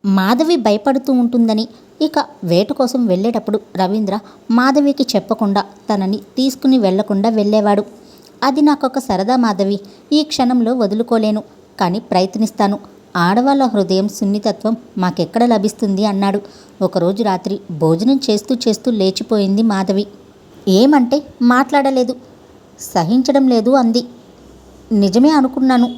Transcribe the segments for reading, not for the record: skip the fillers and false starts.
మాధవి భయపడుతూ ఉంటుందని. ఇక వేట కోసం వెళ్ళేటప్పుడు రవీంద్ర మాధవికి చెప్పకుండా తనని తీసుకుని వెళ్లకుండా వెళ్ళేవాడు. అది నాకొక సరదా మాధవి, ఈ క్షణంలో వదులుకోలేను, కానీ ప్రయత్నిస్తాను. ఆడవాళ్ళ హృదయం సున్నితత్వం మాకెక్కడ లభిస్తుంది అన్నాడు. ఒకరోజు రాత్రి భోజనం చేస్తూ చేస్తూ లేచిపోయింది మాధవి. ఏమంటే మాట్లాడలేదు, సహించడం లేదు అంది. నిజమే అనుకున్నాను.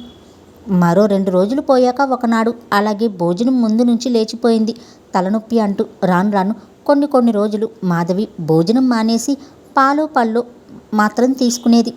మరో 2 రోజులు పోయాక ఒకనాడు అలాగే భోజనం ముందు నుంచి లేచిపోయింది. తలనొప్పి అంటూ రాను రాను కొన్ని రోజులు మాధవి భోజనం మానేసి పాలు పళ్ళు మాత్రం తీసుకునేది.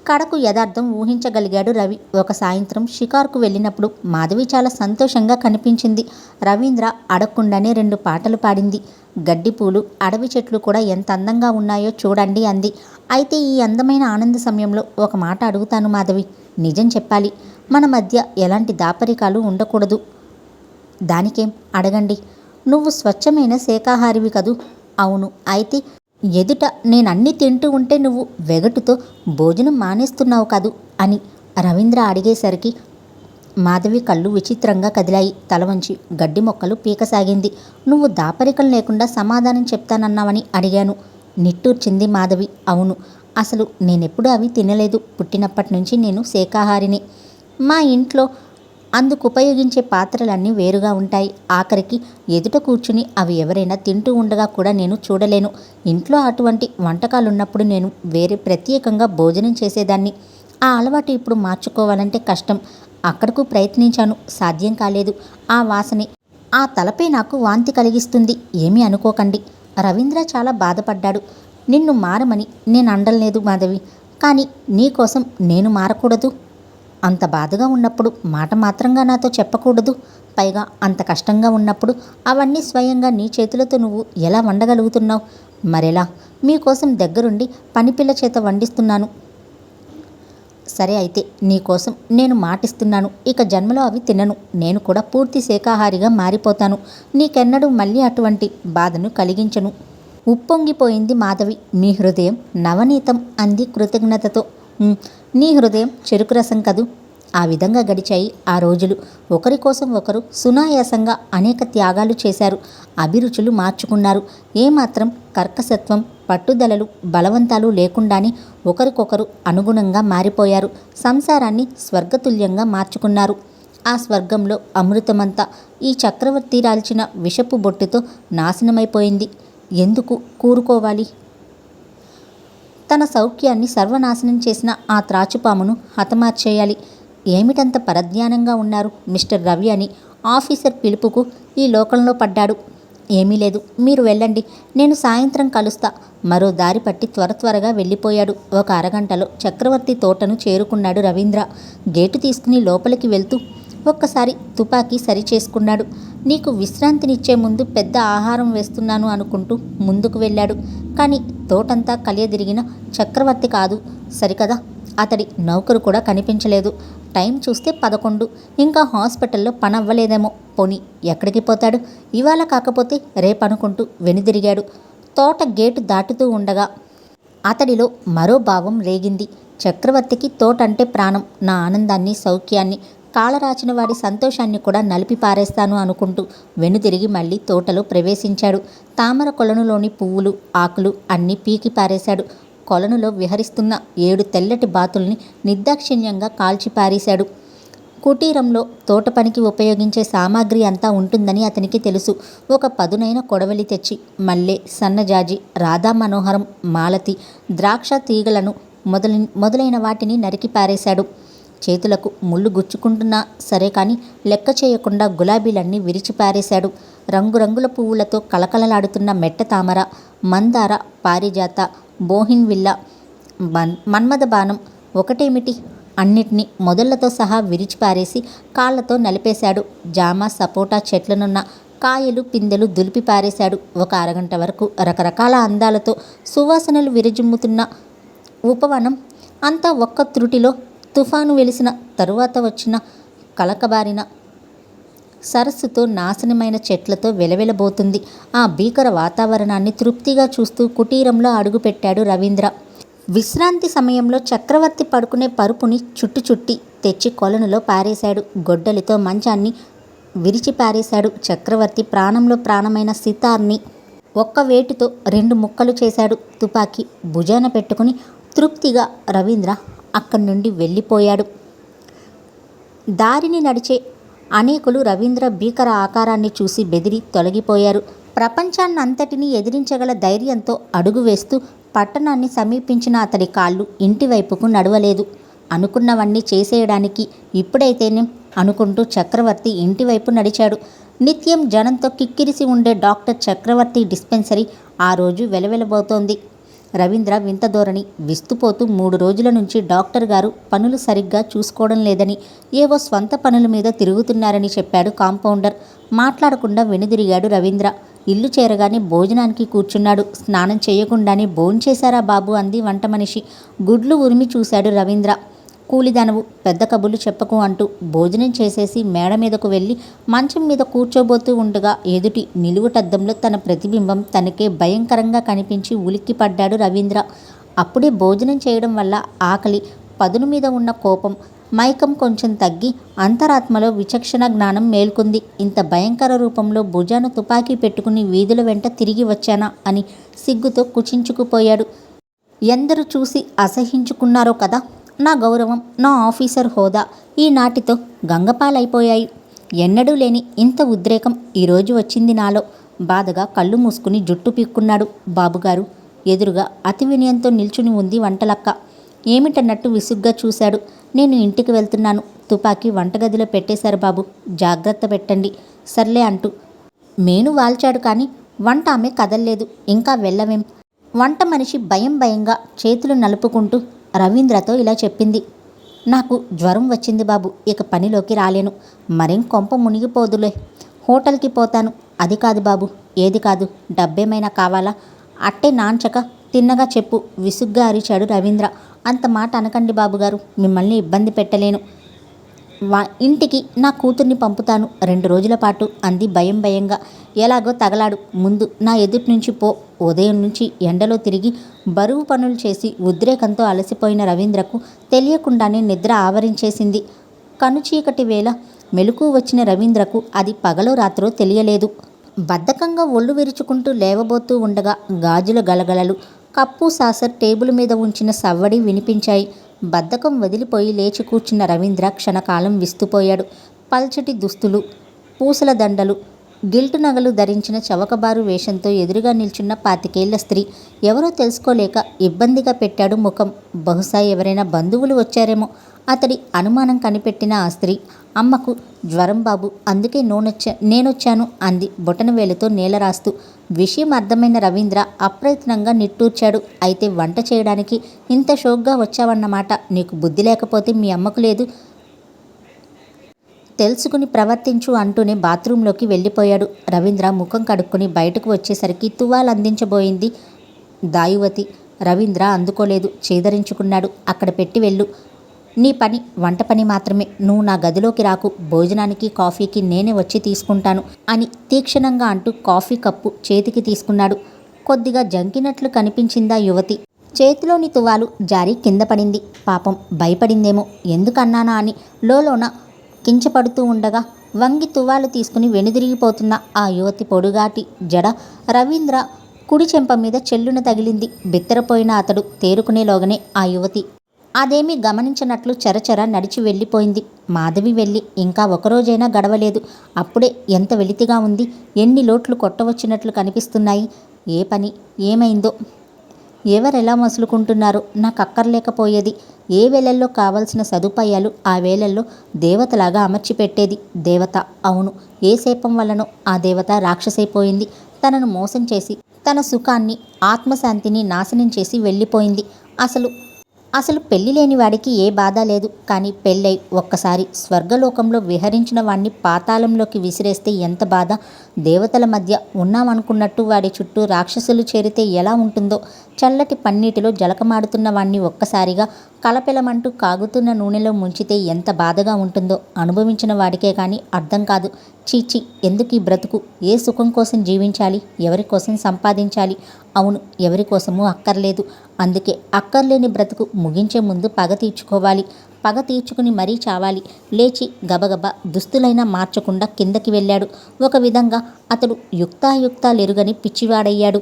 కడకు యథార్థం ఊహించగలిగాడు రవి. ఒక సాయంత్రం షికారుకు వెళ్ళినప్పుడు మాధవి చాలా సంతోషంగా కనిపించింది. రవీంద్ర అడగకుండానే 2 పాటలు పాడింది. గడ్డిపూలు, అడవి చెట్లు కూడా ఎంత అందంగా ఉన్నాయో చూడండి అంది. అయితే ఈ అందమైన ఆనంద సమయంలో ఒక మాట అడుగుతాను మాధవి, నిజం చెప్పాలి. మన మధ్య ఎలాంటి దాపరికాలు ఉండకూడదు. దానికేం, అడగండి. నువ్వు స్వచ్ఛమైన శాకాహారివి కదూ? అవును. అయితే ఎదుట నేనన్నీ తింటూ ఉంటే నువ్వు వెగటుతో భోజనం మానేస్తున్నావు కదూ అని రవీంద్ర అడిగేసరికి మాధవి కళ్ళు విచిత్రంగా కదిలాయి. తల వంచి గడ్డి మొక్కలు పీకసాగింది. నువ్వు దాపరికలు లేకుండా సమాధానం చెప్తానన్నావని అడిగాను, నిట్టూర్చింది మాధవి. అవును, అసలు నేనెప్పుడు అవి తినలేదు. పుట్టినప్పటి నుంచి నేను శాకాహారిని. మా ఇంట్లో అందుకు ఉపయోగించే పాత్రలన్నీ వేరుగా ఉంటాయి. ఆఖరికి ఎదుట కూర్చుని అవి ఎవరైనా తింటూ ఉండగా కూడా నేను చూడలేను. ఇంట్లో అటువంటి వంటకాలున్నప్పుడు నేను వేరే ప్రత్యేకంగా భోజనం చేసేదాన్ని. ఆ అలవాటు ఇప్పుడు మార్చుకోవాలంటే కష్టం. అక్కడకు ప్రయత్నించాను, సాధ్యం కాలేదు. ఆ వాసనే, ఆ తలపే నాకు వాంతి కలిగిస్తుంది. ఏమీ అనుకోకండి. రవీంద్ర చాలా బాధపడ్డాడు. నిన్ను మారమని నేను అండలేదు మాధవి, కానీ నీకోసం నేను మారకూడదు. అంత బాధగా ఉన్నప్పుడు మాట మాత్రంగా నాతో చెప్పకూడదు. పైగా అంత కష్టంగా ఉన్నప్పుడు అవన్నీ స్వయంగా నీ చేతులతో నువ్వు ఎలా వండగలుగుతున్నావు? మరెలా? మీకోసం దగ్గరుండి పనిపిల్ల చేత వండిస్తున్నాను. సరే అయితే నీకోసం నేను మాటిస్తున్నాను, ఇక జన్మలో అవి తినను. నేను కూడా పూర్తి శాకాహారిగా మారిపోతాను. నీకెన్నడూ మళ్ళీ అటువంటి బాధను కలిగించను. ఉప్పొంగిపోయింది మాధవి. నీ హృదయం నవనీతం అంది కృతజ్ఞతతో. నీ హృదయం చెరుకు రసం కదూ. ఆ విధంగా గడిచాయి ఆ రోజులు. ఒకరి కోసం ఒకరు సునాయాసంగా అనేక త్యాగాలు చేశారు. అభిరుచులు మార్చుకున్నారు. ఏమాత్రం కర్కసత్వం, పట్టుదలలు, బలవంతాలు లేకుండానే ఒకరికొకరు అనుగుణంగా మారిపోయారు. సంసారాన్ని స్వర్గతుల్యంగా మార్చుకున్నారు. ఆ స్వర్గంలో అమృతమంతా ఈ చక్రవర్తి రాల్చిన విషపు బొట్టుతో నాశనమైపోయింది. ఎందుకు కూరుకోవాలి? తన సౌఖ్యాన్ని సర్వనాశనం చేసిన ఆ త్రాచుపామును హతమార్చేయాలి. ఏమిటంత పరధ్యానంగా ఉన్నారు మిస్టర్ రవి అని ఆఫీసర్ పిలుపుకు ఈ లోకంలో పడ్డాడు. ఏమీ లేదు, మీరు వెళ్ళండి, నేను సాయంత్రం కలుస్తా. మరో దారి పట్టి త్వరగా వెళ్ళిపోయాడు. ఒక అరగంటలో చక్రవర్తి తోటను చేరుకున్నాడు రవీంద్ర. గేటు తీసుకుని లోపలికి వెళ్తూ ఒక్కసారి తుపాకీ సరిచేసుకున్నాడు. నీకు విశ్రాంతినిచ్చే ముందు పెద్ద ఆహారం వేస్తున్నాను అనుకుంటూ ముందుకు వెళ్ళాడు. కానీ తోటంతా కలియదిరిగిన చక్రవర్తి కాదు సరికదా. అతడి నౌకరు కూడా కనిపించలేదు. టైం చూస్తే 11. ఇంకా హాస్పిటల్లో పని అవ్వలేదేమో. పోనీ ఎక్కడికి పోతాడు? ఇవాళ కాకపోతే రేపనుకుంటూ వెనుదిరిగాడు. తోట గేటు దాటుతూ ఉండగా అతడిలో మరో భావం రేగింది. చక్రవర్తికి తోటంటే ప్రాణం. నా ఆనందాన్ని, సౌఖ్యాన్ని, కాలరాచిన వాడి సంతోషాన్ని కూడా నలిపి పారేస్తాను అనుకుంటూ వెనుదిరిగి మళ్ళీ తోటలో ప్రవేశించాడు. తామర కొలనులోని పువ్వులు, ఆకులు అన్నీ పీకి పారేశాడు. కొలనులో విహరిస్తున్న 7 తెల్లటి బాతుల్ని నిర్దాక్షిణ్యంగా కాల్చిపారేశాడు. కుటీరంలో తోట పనికి ఉపయోగించే సామాగ్రి అంతా ఉంటుందని అతనికి తెలుసు. ఒక పదునైన కొడవలి తెచ్చి మల్లె, సన్నజాజి, రాధా మనోహరం, మాలతి, ద్రాక్ష తీగలను మొదలైన వాటిని నరికి పారేశాడు. చేతులకు ముళ్ళు గుచ్చుకుంటున్నా సరే కానీ లెక్క చేయకుండా గులాబీలన్నీ విరిచిపారేశాడు. రంగురంగుల పువ్వులతో కలకలలాడుతున్న మెట్ట తామర, మందార, పారిజాత, బోహిన్విల్ల, మన్మథ బాణం ఒకటేమిటి అన్నిటినీ మొదళ్లతో సహా విరిచిపారేసి కాళ్లతో నలిపేశాడు. జామ, సపోటా చెట్లనున్న కాయలు, పిందెలు దులిపి పారేశాడు. ఒక అరగంట వరకు రకరకాల అందాలతో సువాసనలు విరజిమ్ముతున్న ఉపవనం అంతా ఒక్క త్రుటిలో తుఫాను వెలిసిన తరువాత వచ్చిన కలకబారిన సరస్సుతో, నాశనమైన చెట్లతో వెలవెలబోతుంది. ఆ భీకర వాతావరణాన్ని తృప్తిగా చూస్తూ కుటీరంలో అడుగుపెట్టాడు రవీంద్ర. విశ్రాంతి సమయంలో చక్రవర్తి పడుకునే పరుపుని చుట్టి తెచ్చి కొలనులో పారేశాడు. గొడ్డలితో మంచాన్ని విరిచిపారేశాడు. చక్రవర్తి ప్రాణంలో ప్రాణమైన సితార్ని ఒక్క వేటుతో 2 ముక్కలు చేశాడు. తుపాకీ భుజాన పెట్టుకుని తృప్తిగా రవీంద్ర అక్కడి నుండి వెళ్ళిపోయాడు. దారిని నడిచే అనేకులు రవీంద్ర భీకర ఆకారాన్ని చూసి బెదిరి తొలగిపోయారు. ప్రపంచాన్నంతటినీ ఎదిరించగల ధైర్యంతో అడుగు వేస్తూ పట్టణాన్ని సమీపించిన అతడి కాళ్ళు ఇంటివైపుకు నడవలేదు. అనుకున్నవన్నీ చేసేయడానికి ఇప్పుడైతేనే అనుకుంటూ చక్రవర్తి ఇంటివైపు నడిచాడు. నిత్యం జనంతో కిక్కిరిసి ఉండే డాక్టర్ చక్రవర్తి డిస్పెన్సరీ ఆ రోజు వెలవెలబోతోంది. రవీంద్ర వింత ధోరణి విస్తుపోతూ 3 రోజుల నుంచి డాక్టర్ గారు పనులు సరిగ్గా చూసుకోవడం లేదని, ఏవో స్వంత పనుల మీద తిరుగుతున్నారని చెప్పాడు కాంపౌండర్. మాట్లాడకుండా వెనుదిరిగాడు రవీంద్ర. ఇల్లు చేరగానే భోజనానికి కూర్చున్నాడు. స్నానం చేయకుండానే భోంచేశారా బాబు అంది వంట మనిషి. గుడ్లు ఉరిమి చూశాడు రవీంద్ర. కూలిదనవు, పెద్ద కబుర్లు చెప్పకు అంటూ భోజనం చేసేసి మేడ మీదకు వెళ్ళి మంచం మీద కూర్చోబోతూ ఉండగా ఎదుటి నిలువుటద్దంలో తన ప్రతిబింబం తనకే భయంకరంగా కనిపించి ఉలిక్కిపడ్డాడు రవీంద్ర. అప్పుడే భోజనం చేయడం వల్ల ఆకలి, పదును మీద ఉన్న కోపం, మైకం కొంచెం తగ్గి అంతరాత్మలో విచక్షణ జ్ఞానం మేల్కొంది. ఇంత భయంకర రూపంలో భుజాన తుపాకీ పెట్టుకుని వీధుల వెంట తిరిగి వచ్చానా అని సిగ్గుతో కుచించుకుపోయాడు. ఎందరు చూసి అసహించుకున్నారో కదా. నా గౌరవం, నా ఆఫీసర్ హోదా ఈనాటితో గంగపాలైపోయాయి. ఎన్నడూ లేని ఇంత ఉద్రేకం ఈరోజు వచ్చింది నాలో. బాధగా కళ్ళు మూసుకుని జుట్టు పీక్కున్నాడు. బాబుగారు ఎదురుగా అతి వినయంతో నిల్చుని ఉంది వంటలక్క. ఏమిటన్నట్టు విసుగ్గా చూశాడు. నేను ఇంటికి వెళ్తున్నాను. తుపాకీ వంటగదిలో పెట్టేశారు బాబు, జాగ్రత్త పెట్టండి. సర్లే అంటూ మేను వాల్చాడు. కానీ వంట ఆమె కదల్లేదు. ఇంకా వెళ్ళవేం? వంట మనిషి భయంగా చేతులు నలుపుకుంటూ రవీంద్రతో ఇలా చెప్పింది. నాకు జ్వరం వచ్చింది బాబు, ఇక పనిలోకి రాలేను. మరేం కొంప మునిగిపోదులే, హోటల్కి పోతాను. అది కాదు బాబు. ఏది కాదు? డబ్బేమైనా కావాలా? అట్టే నాంచక తిన్నగా చెప్పు విసుగ్గా అరిచాడు రవీంద్ర. అంత మాట అనకండి బాబుగారు, మిమ్మల్ని ఇబ్బంది పెట్టలేను. ఇంటికి నా కూతుర్ని పంపుతాను 2 రోజుల పాటు అంది భయంగా. ఎలాగో తగలాడు, ముందు నా ఎదుటి నుంచి పో. ఉదయం నుంచి ఎండలో తిరిగి బరువు పనులు చేసి ఉద్రేకంతో అలసిపోయిన రవీంద్రకు తెలియకుండానే నిద్ర ఆవరించేసింది. కనుచీకటి వేళ మెలకువ వచ్చిన రవీంద్రకు అది పగలో రాత్రో తెలియలేదు. బద్ధకంగా ఒళ్ళు విరుచుకుంటూ లేవబోతూ ఉండగా గాజుల గలగలలు, కప్పు సాసర్ టేబుల్ మీద ఉంచిన సవ్వడి వినిపించాయి. బద్ధకం వదిలిపోయి లేచి కూర్చున్న రవీంద్ర క్షణకాలం విస్తుపోయాడు. పల్చటి దుస్తులు, పూసల దండలు, గిల్టు నగలు ధరించిన చవకబారు వేషంతో ఎదురుగా నిల్చున్న 25 ఏళ్ల స్త్రీ ఎవరో తెలుసుకోలేక ఇబ్బందిగా పెట్టాడు ముఖం. బహుశా ఎవరైనా బంధువులు వచ్చారేమో. అతడి అనుమానం కనిపెట్టిన ఆ స్త్రీ, అమ్మకు జ్వరం బాబు, అందుకే నేనొచ్చాను అంది బొటనవేలుతో నేల రాస్తూ. విషయం అర్థమైన రవీంద్ర అప్రయత్నంగా నిట్టూర్చాడు. అయితే వంట చేయడానికి ఇంత షోక్గా వచ్చావన్నమాట. నీకు బుద్ధి లేకపోతే మీ అమ్మకు లేదు, తెలుసుకుని ప్రవర్తించు అంటూనే బాత్రూంలోకి వెళ్ళిపోయాడు. రవీంద్ర ముఖం కడుక్కుని బయటకు వచ్చేసరికి తువాలు అందించబోయింది దాయువతి. రవీంద్ర అందుకోలేదు, చేదరించుకున్నాడు. అక్కడ పెట్టి వెళ్ళు, నీ పని వంట పని మాత్రమే. నువ్వు నా గదిలోకి రాకు. భోజనానికి కాఫీకి నేనే వచ్చి తీసుకుంటాను అని తీక్షణంగా అంటూ కాఫీ కప్పు చేతికి తీసుకున్నాడు. కొద్దిగా జంకినట్లు కనిపించిందా యువతి. చేతిలోని తువాలు జారి కింద పడింది. పాపం భయపడిందేమో, ఎందుకన్నానా అని లోలోన కించపడుతూ ఉండగా వంగి తువాలు తీసుకుని వెనుదిరిగిపోతున్న ఆ యువతి పొడుగాటి జడ రవీంద్ర కుడి చెంప మీద చెల్లున తగిలింది. బిత్తరపోయిన అతడు తేరుకునేలోగానే ఆ యువతి అదేమీ గమనించినట్లు చరచర నడిచి వెళ్ళిపోయింది. మాధవి వెళ్ళి ఇంకా 1 రోజైనా గడవలేదు. అప్పుడే ఎంత వెలితిగా ఉంది. ఎన్ని లోట్లు కొట్టవచ్చినట్లు కనిపిస్తున్నాయి. ఏ పని ఏమైందో, ఎవరెలా మసులుకుంటున్నారో నాకు అక్కర్లేకపోయేది. ఏ వేళల్లో కావలసిన సదుపాయాలు ఆ వేళల్లో దేవతలాగా అమర్చిపెట్టేది. దేవత, అవును, ఏ శాపం వల్లనో ఆ దేవత రాక్షసైపోయింది. తనను మోసం చేసి తన సుఖాన్ని, ఆత్మశాంతిని నాశనం చేసి వెళ్ళిపోయింది. అసలు పెళ్లి లేని వాడికి ఏ బాధ లేదు. కానీ పెళ్ళై ఒక్కసారి స్వర్గలోకంలో విహరించిన వాణ్ణి పాతాళంలోకి విసిరేస్తే ఎంత బాధ. దేవతల మధ్య ఉన్నామనుకున్నట్టు వాడి చుట్టూ రాక్షసులు చేరితే ఎలా ఉంటుందో. చల్లటి పన్నీటిలో జలకమాడుతున్న వాణ్ణి ఒక్కసారిగా కలపెలమంటూ కాగుతున్న నూనెలో ముంచితే ఎంత బాధగా ఉంటుందో అనుభవించిన వాడికే కానీ అర్థం కాదు. చీచి, ఎందుకు ఈ బ్రతుకు? ఏ సుఖం కోసం జీవించాలి? ఎవరి కోసం సంపాదించాలి? అవును, ఎవరి కోసమూ అక్కర్లేదు. అందుకే అక్కర్లేని బ్రతుకు ముగించే ముందు పగ తీర్చుకోవాలి. పగ తీర్చుకుని మరీ చావాలి. లేచి గబగబా దుస్తులైనా మార్చకుండా కిందకి వెళ్ళాడు. ఒక విధంగా అతడు యుక్తాయుక్తాలెరుగని పిచ్చివాడయ్యాడు.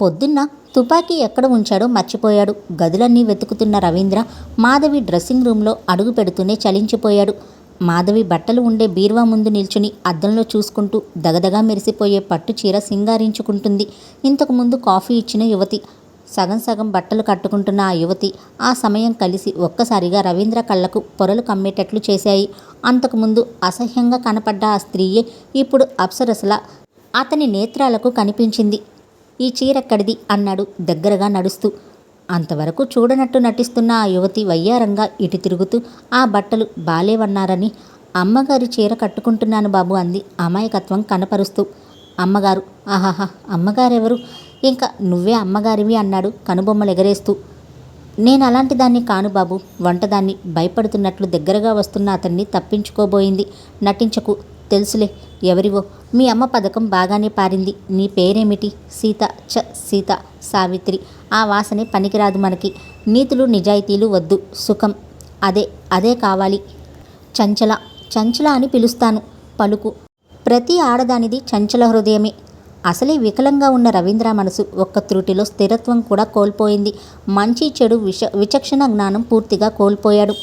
పొద్దున్న తుపాకీ ఎక్కడ ఉంచాడో మర్చిపోయాడు. గదులన్నీ వెతుకుతున్న రవీంద్ర మాధవి డ్రెస్సింగ్ రూమ్లో అడుగు పెడుతూనే చలించిపోయాడు. మాధవి బట్టలు ఉండే బీరువా ముందు నిల్చుని అద్దంలో చూసుకుంటూ దగదగా మెరిసిపోయే పట్టు చీర సింగారించుకుంటుంది. ఇంతకుముందు కాఫీ ఇచ్చిన యువతి, సగం సగం బట్టలు కట్టుకుంటున్న ఆ యువతి, ఆ సమయం కలిసి ఒక్కసారిగా రవీంద్ర కళ్ళకు పొరలు కమ్మేటట్లు చేశాయి. అంతకుముందు అసహ్యంగా కనపడ్డ ఆ స్త్రీయే ఇప్పుడు అప్సరసలా అతని నేత్రాలకు కనిపించింది. ఈ చీరెక్కడిది అన్నాడు దగ్గరగా నడుస్తూ. అంతవరకు చూడనట్టు నటిస్తున్న ఆ యువతి వయ్యారంగా ఇటు తిరుగుతూ ఆ బట్టలు బాలేవన్నారని, అమ్మగారి చీర కట్టుకుంటున్నాను బాబు అంది అమాయకత్వం కనపరుస్తూ. అమ్మగారు? ఆహాహా, అమ్మగారెవరు? ఇంకా నువ్వే అమ్మగారివి అన్నాడు కనుబొమ్మలు ఎగరేస్తూ. నేను అలాంటి దాన్ని కాను బాబు. వంటదాన్ని. భయపడుతున్నట్లు దగ్గరగా వస్తున్న అతన్ని తప్పించుకోబోయింది. నటించకు, తెలుసులే ఎవరివో. మీ అమ్మ పథకం బాగానే పారింది. నీ పేరేమిటి? సీత. సీత, సావిత్రి. ఆ వాసనే పనికిరాదు మనకి. నీతులు నిజాయితీలు వద్దు. సుఖం అదే కావాలి. చంచల. చంచల అని పిలుస్తాను. పలుకు. ప్రతి ఆడదానిది చంచల హృదయమే. అసలే వికలంగా ఉన్న రవీంద్ర మనసు ఒక్క త్రుటిలో స్థిరత్వం కూడా కోల్పోయింది. మంచి చెడు విచక్షణ జ్ఞానం పూర్తిగా కోల్పోయాడు.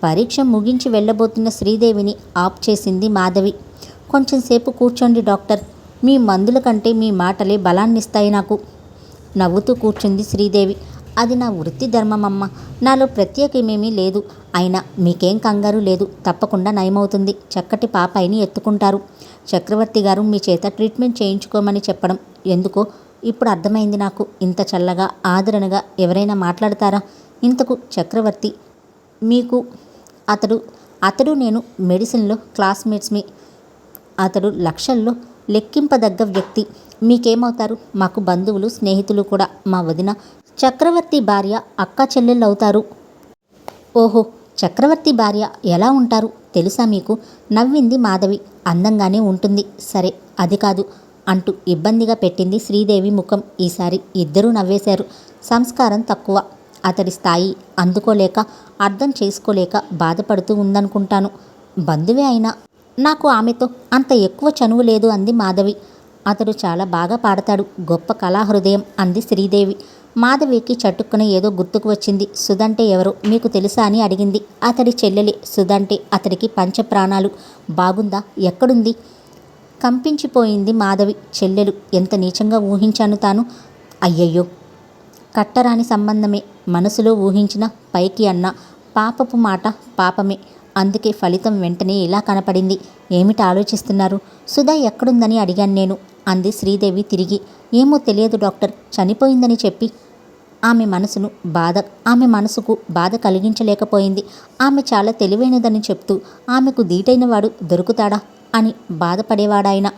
పరీక్ష ముగించి వెళ్ళబోతున్న శ్రీదేవిని ఆప్ చేసింది మాధవి. కొంచెంసేపు కూర్చోండి డాక్టర్. మీ మందుల కంటే మీ మాటలే బలాన్నిస్తాయి నాకు. నవ్వుతూ కూర్చుంది శ్రీదేవి. అది నా వృత్తి ధర్మమమ్మ. నాలో ప్రత్యేకమేమీ లేదు. అయినా మీకేం కంగారు లేదు. తప్పకుండా నయమవుతుంది. చక్కటి పాపాయిని ఎత్తుకుంటారు. చక్రవర్తి గారు మీ చేత ట్రీట్మెంట్ చేయించుకోమని చెప్పడం ఎందుకో ఇప్పుడు అర్థమైంది నాకు. ఇంత చల్లగా ఆదరణగా ఎవరైనా మాట్లాడతారా? ఇంతకు చక్రవర్తి మీకు? అతడు నేను మెడిసిన్లో క్లాస్మేట్స్మి. అతడు లక్షల్లో లెక్కింపదగ్గ వ్యక్తి. మీకేమవుతారు? మాకు బంధువులు, స్నేహితులు కూడా. మా వదిన చక్రవర్తి భార్య అక్క చెల్లెళ్ళవుతారు. ఓహో, చక్రవర్తి భార్య ఎలా ఉంటారు తెలుసా మీకు? నవ్వింది మాధవి. అందంగానే ఉంటుంది. సరే, అది కాదు అంటూ ఇబ్బందిగా పెట్టింది శ్రీదేవి ముఖం. ఈసారి ఇద్దరూ నవ్వేశారు. సంస్కారం తక్కువ. అతడి స్థాయి అందుకోలేక, అర్థం చేసుకోలేక బాధపడుతూ ఉందనుకుంటాను. బంధువే అయినా నాకు ఆమెతో అంత ఎక్కువ చనువు లేదు అంది మాధవి. అతడు చాలా బాగా పాడతాడు. గొప్ప కళాహృదయం అంది శ్రీదేవి. మాధవికి చటుక్కున ఏదో గుర్తుకు వచ్చింది. సుధంటే ఎవరో మీకు తెలుసా అని అడిగింది. అతడి చెల్లెలే సుధంటే. అతడికి పంచప్రాణాలు. బాగుందా? ఎక్కడుంది? కంపించిపోయింది మాధవి. చెల్లెలు? ఎంత నీచంగా ఊహించాను తాను. అయ్యయ్యో, కట్టరాని సంబంధమే. మనసులో ఊహించిన పైకి అన్న పాపపు మాట పాపమే. అందుకే ఫలితం వెంటనే ఇలా కనపడింది. ఏమిటి ఆలోచిస్తున్నారు? సుధా ఎక్కడుందని అడిగాను నేను అంది శ్రీదేవి తిరిగి. ఏమో తెలియదు డాక్టర్. చనిపోయిందని చెప్పి ఆమె మనసుకు బాధ కలిగించలేకపోయింది. ఆమె చాలా తెలివైనదని చెప్తూ ఆమెకు దీటైన వాడు దొరుకుతాడా అని బాధపడేవాడాయన.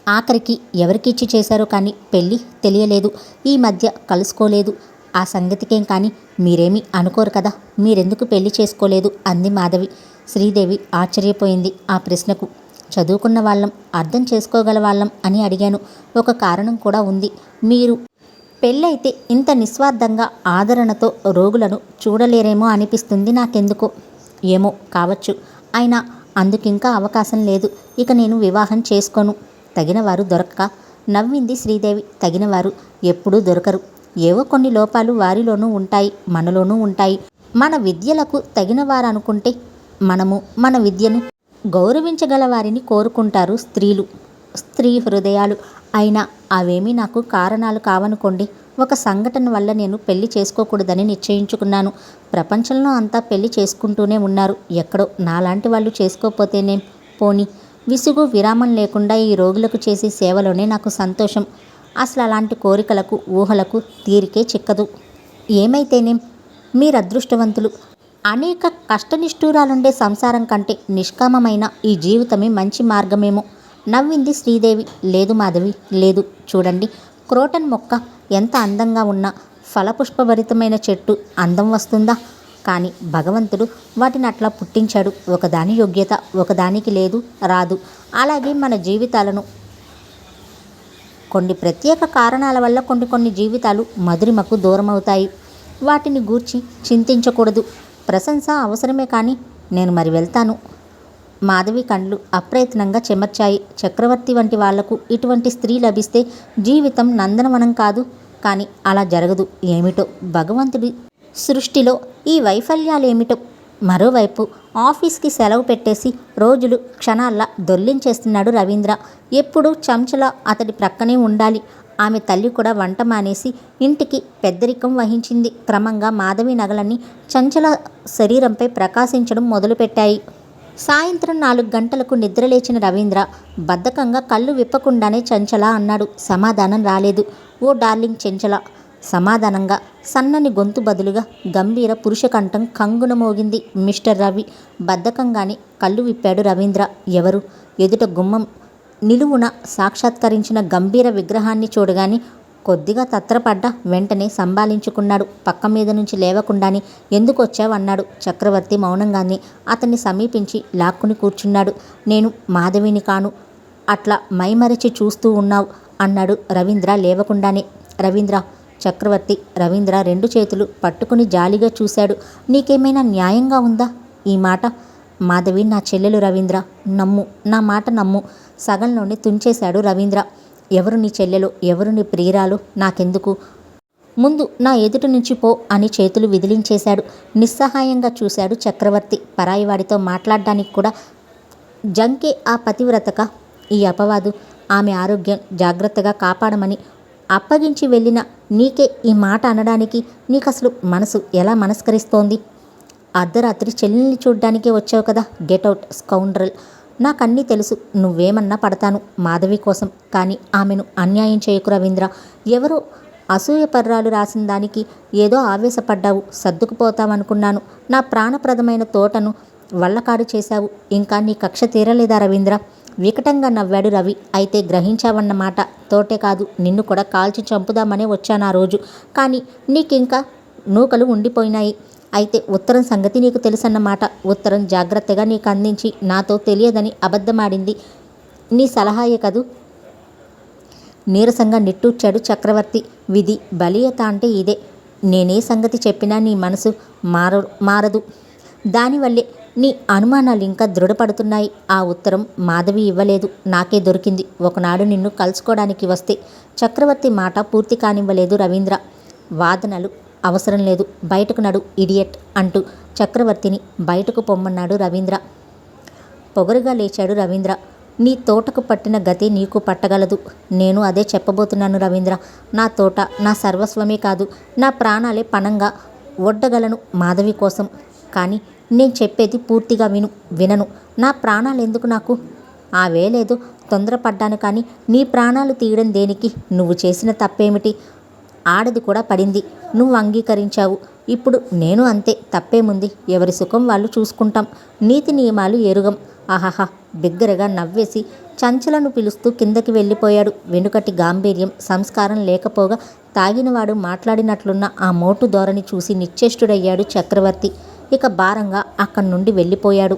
ఆఖరికి ఎవరికిచ్చి చేశారో కానీ పెళ్ళి తెలియలేదు. ఈ మధ్య కలుసుకోలేదు. ఆ సంగతికేం కానీ మీరేమీ అనుకోరు కదా. మీరెందుకు పెళ్లి చేసుకోలేదు అంది మాధవి. శ్రీదేవి ఆశ్చర్యపోయింది ఆ ప్రశ్నకు. చదువుకున్న వాళ్ళం, అర్థం చేసుకోగల వాళ్ళం అని అడిగాను. ఒక కారణం కూడా ఉంది. మీరు పెళ్ళైతే ఇంత నిస్వార్థంగా ఆదరణతో రోగులను చూడలేరేమో అనిపిస్తుంది నాకెందుకో. ఏమో కావచ్చు. అయినా అందుకింకా అవకాశం లేదు. ఇక నేను వివాహం చేసుకోను. తగినవారు దొరక్క నవ్వింది శ్రీదేవి. తగినవారు ఎప్పుడూ దొరకరు. ఏవో కొన్ని లోపాలు వారిలోనూ ఉంటాయి, మనలోనూ ఉంటాయి. మన విద్యలకు తగినవారు అనుకుంటే మనము మన విద్యను గౌరవించగల వారిని కోరుకుంటారు స్త్రీలు, స్త్రీ హృదయాలు. అయినా అవేమీ నాకు కారణాలు కావనుకోండి. ఒక సంఘటన వల్ల నేను పెళ్లి చేసుకోకూడదని నిశ్చయించుకున్నాను. ప్రపంచంలో అంతా పెళ్లి చేసుకుంటూనే ఉన్నారు. ఎక్కడో నాలాంటి వాళ్ళు చేసుకోపోతేనేం పోనీ. విసుగు విరామం లేకుండా ఈ రోగులకు చేసే సేవలోనే నాకు సంతోషం. అసలు అలాంటి కోరికలకు, ఊహలకు తీరికే చిక్కదు. ఏమైతేనేం మీరదృష్టవంతులు. అనేక కష్టనిష్ఠూరాలుండే సంసారం కంటే నిష్కామమైన ఈ జీవితమే మంచి మార్గమేమో. నవ్వింది శ్రీదేవి. లేదు మాధవి, లేదు. చూడండి, క్రోటన్ మొక్క ఎంత అందంగా ఉన్నా ఫలపుష్పభరితమైన చెట్టు అందం వస్తుందా? కానీ భగవంతుడు వాటిని అట్లా పుట్టించాడు. ఒకదాని యోగ్యత ఒకదానికి లేదు, రాదు. అలాగే మన జీవితాలను కొన్ని ప్రత్యేక కారణాల వల్ల కొన్ని జీవితాలు మధురిమకు దూరమవుతాయి. వాటిని గూర్చి చింతించకూడదు. ప్రశంస అవసరమే, కానీ నేను మరి వెళ్తాను. మాధవి కండ్లు అప్రయత్నంగా చెమర్చాయి. చక్రవర్తి వంటి వాళ్లకు ఇటువంటి స్త్రీ లభిస్తే జీవితం నందనవనం కాదు. కానీ అలా జరగదు. ఏమిటో భగవంతుడి సృష్టిలో ఈ వైఫల్యాలేమిటో. మరోవైపు ఆఫీస్కి సెలవు పెట్టేసి రోజులు క్షణాల్లా దొర్లించేస్తున్నాడు రవీంద్ర. ఎప్పుడూ చంచల అతడి ప్రక్కనే ఉండాలి. ఆమె తల్లి కూడా వంట మానేసి ఇంటికి పెద్దరికం వహించింది. క్రమంగా మాధవి నగలన్నీ చంచల శరీరంపై ప్రకాశించడం మొదలుపెట్టాయి. సాయంత్రం 4 గంటలకు నిద్రలేచిన రవీంద్ర బద్ధకంగా కళ్ళు విప్పకుండానే చంచల అన్నాడు. సమాధానం రాలేదు. ఓ డార్లింగ్ చంచల. సమాధానంగా సన్నని గొంతు బదులుగా గంభీర పురుషకంఠం కంగున మోగింది. మిస్టర్ రవి. బద్ధకంగానే కళ్ళు విప్పాడు రవీంద్ర. ఎవరు? ఎదుట గుమ్మం నిలువున సాక్షాత్కరించిన గంభీర విగ్రహాన్ని చూడగానే కొద్దిగా తత్రపడ్డ. వెంటనే సంభాళించుకున్నాడు. పక్క మీద నుంచి లేవకుండానే ఎందుకొచ్చావు అన్నాడు. చక్రవర్తి మౌనంగానే అతన్ని సమీపించి లాక్కుని కూర్చున్నాడు. నేను మాధవిని కాను. అట్లా మైమరచి చూస్తూ ఉన్నావు అన్నాడు రవీంద్ర లేవకుండానే. రవీంద్ర. చక్రవర్తి రవీంద్ర 2 చేతులు పట్టుకుని జాలిగా చూశాడు. నీకేమైనా న్యాయంగా ఉందా ఈ మాట? మాధవి నా చెల్లెలు రవీంద్ర. నమ్ము, నా మాట నమ్ము. సగంలోనే తుంచేశాడు రవీంద్ర. ఎవరు నీ చెల్లెలు, ఎవరు నీ ప్రియురాలు నాకెందుకు? ముందు నా ఎదుటి నుంచి పో అని చేతులు విదిలించేశాడు. నిస్సహాయంగా చూశాడు చక్రవర్తి. పరాయివాడితో మాట్లాడడానికి కూడా జంకే ఆ పతివ్రతక ఈ అపవాదు? ఆమె ఆరోగ్యం జాగ్రత్తగా కాపాడమని అప్పగించి వెళ్ళిన నీకే ఈ మాట అనడానికి నీకసలు మనసు ఎలా మనస్కరిస్తోంది? అర్ధరాత్రి చెల్లెల్ని చూడ్డానికే వచ్చావు కదా. Get out scoundrel. నాకన్నీ తెలుసు. నువ్వేమన్నా పడతాను మాధవి కోసం. కానీ ఆమెను అన్యాయం చేయకు రవీంద్ర. ఎవరో అసూయపర్రాలు రాసిన దానికి ఏదో ఆవేశపడ్డావు. సర్దుకుపోతావనుకున్నాను. నా ప్రాణప్రదమైన తోటను వల్లకాడు చేశావు. ఇంకా నీ కక్ష తీరలేదా రవీంద్ర? వికటంగా నవ్వాడు రవి. అయితే గ్రహించావన్నమాట. తోటే కాదు, నిన్ను కూడా కాల్చి చంపుదామనే వచ్చాను ఆ రోజు. కానీ నీకింకా నూకలు ఉండిపోయినాయి. అయితే ఉత్తరం సంగతి నీకు తెలుసన్నమాట. ఉత్తరం జాగ్రత్తగా నీకు అందించి నాతో తెలియదని అబద్ధమాడింది నీ సలహాయే కదూ? నీరసంగా నిట్టూర్చాడు చక్రవర్తి. విధి బలీయత అంటే ఇదే. నేనే సంగతి చెప్పినా నీ మనసు మారదు. దానివల్లే నీ అనుమానాలు ఇంకా దృఢపడుతున్నాయి. ఆ ఉత్తరం మాధవి ఇవ్వలేదు, నాకే దొరికింది. ఒకనాడు నిన్ను కలుసుకోవడానికి వస్తే. చక్రవర్తి మాట పూర్తి కానివ్వలేదు రవీంద్ర. వాదనలు అవసరం లేదు, బయటకు నడు ఇడియట్ అంటూ చక్రవర్తిని బయటకు పొమ్మన్నాడు రవీంద్ర. పొగరుగా లేచాడు రవీంద్ర. నీ తోటకు పట్టిన గతి నీకు పట్టగలదు. నేను అదే చెప్పబోతున్నాను రవీంద్ర. నా తోట నా సర్వస్వమే కాదు, నా ప్రాణాలే పణంగా ఒడ్డగలను మాధవి కోసం. కానీ నేను చెప్పేది పూర్తిగా వినను. నా ప్రాణాలు ఎందుకు నాకు? ఆ వేలేదో తొందరపడ్డాను. కానీ నీ ప్రాణాలు తీయడం దేనికి? నువ్వు చేసిన తప్పేమిటి? ఆడది కూడా పడింది, నువ్వు అంగీకరించావు. ఇప్పుడు నేను అంతే. తప్పేముంది? ఎవరి సుఖం వాళ్ళు చూసుకుంటాం. నీతి నియమాలు ఎరుగం. ఆహాహా. బిగ్గరగా నవ్వేసి చంచలను పిలుస్తూ కిందకి వెళ్ళిపోయాడు. వెనుకటి గాంభీర్యం, సంస్కారం లేకపోగా తాగినవాడు మాట్లాడినట్లున్న ఆ మోటు ధోరణి చూసి నిశ్చేష్టుడయ్యాడు చక్రవర్తి. ఇక భారంగా అక్కడి నుండి వెళ్ళిపోయాడు.